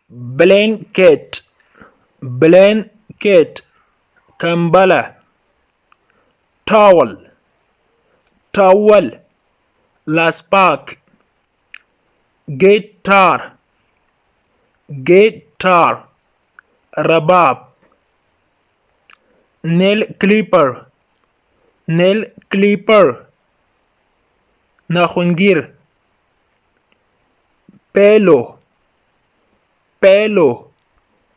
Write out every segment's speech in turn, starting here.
blanket blanket کمبله towel towel لاسپاک guitar guitar رباب nail clipper nail clipper ناخنگیر pillow pillow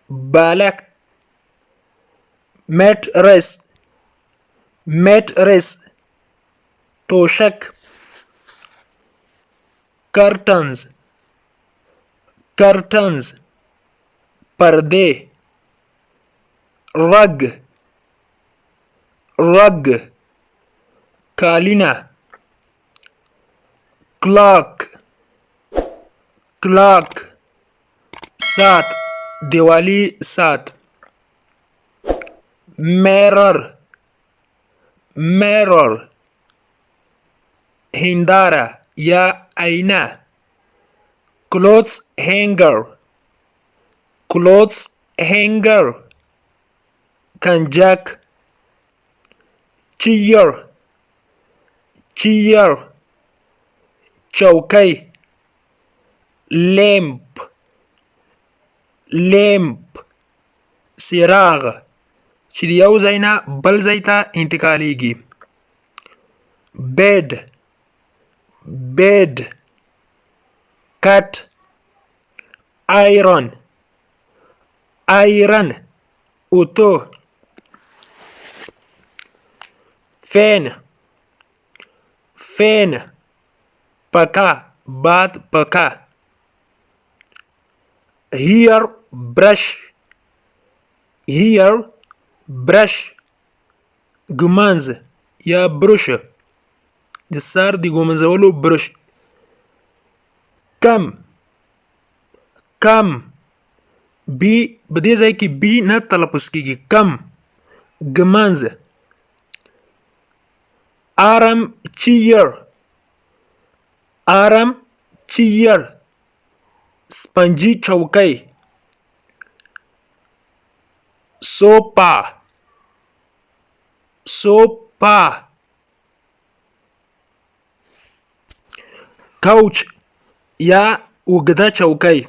بالک mattress mattress توشک curtains curtains پردے rug rug کالینه clock clock ساعت دیوالی ساعت mirror mirror هنداره یا آینه clothes hanger clothes hanger کنجک chair chair چوکۍ lamp lamp څراغ چې د یو ځای نه بل ځای ته انتقالیږي bed bed cut iron iron اوتو fan fan پکا باد پکا hair brush hair brush ګمانځ یا برش د سر د ګمنځولو برش کم کم بی په دې ځای کې بی نه تلفظ کیږي کم ګمانځ arm chair arm chair سپنجي چوکۍ sofa sofa couch یا اوږده چوکۍ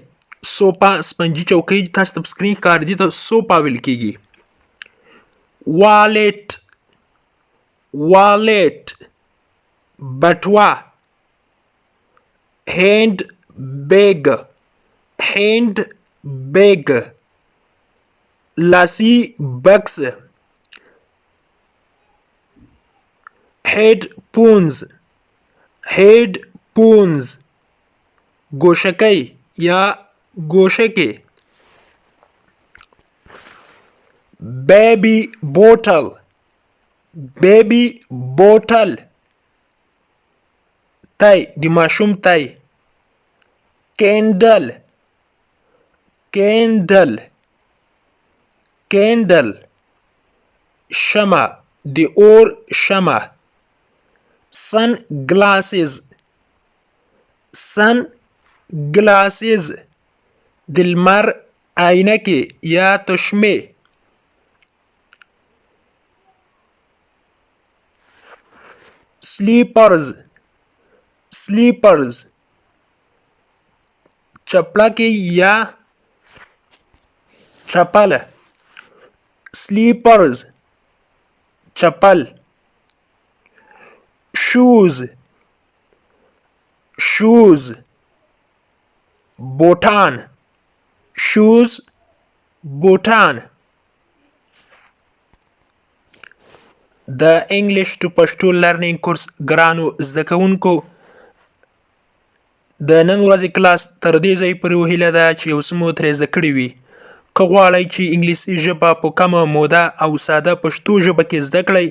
sofa سپنجي چوکۍ تاسو ته په سکرین ښکاري دي ته sofa ویل کیږي wallet wallet بټوه hand bag hand bag لاسي بکس headphones headphones ګوشکۍ یا ګوشکې baby bottle baby bottle تای د ماشوم تای candle candle candle شمع د اور شمع sunglasses sunglasses د لمر عینکې یا تشمې slippers slippers چپلکې یا چپل slippers چپل shoes shoes بوټان shoes بوټان د انګلیش ټو پښتو لرنینګ کورس ګرانو زده کوونکو د نن ورځې کلاس تر دې ځای پورې هیله ده چې یو څه مو ترې زده کړي وي که غواړئ چې انګلیسي ژبه په کمه موده او ساده پښتو ژبه کې زده کړئ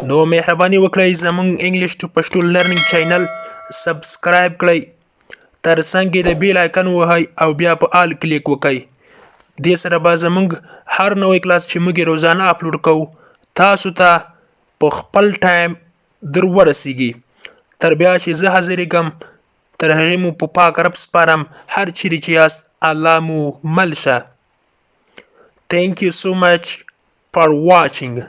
نو مهرباني وکړئ زموږ انګلیش ټو پښتو لرنینګ چینل سبسکرایب کړئ تر څنګ یې د بیل آیکن ووهئ او بیا په آل کلیک وکړئ دې سره به زموږ هر نوی کلاس چې موږ روزانه اپلوډ کوو تاسو ته په خپل ټایم در ورسیږي تر بیا چې زه حاضرېږم تر هغې مو په پاک رب سپارم هر چیرې چې یاست الله مو مل شه. Thank you so much for watching.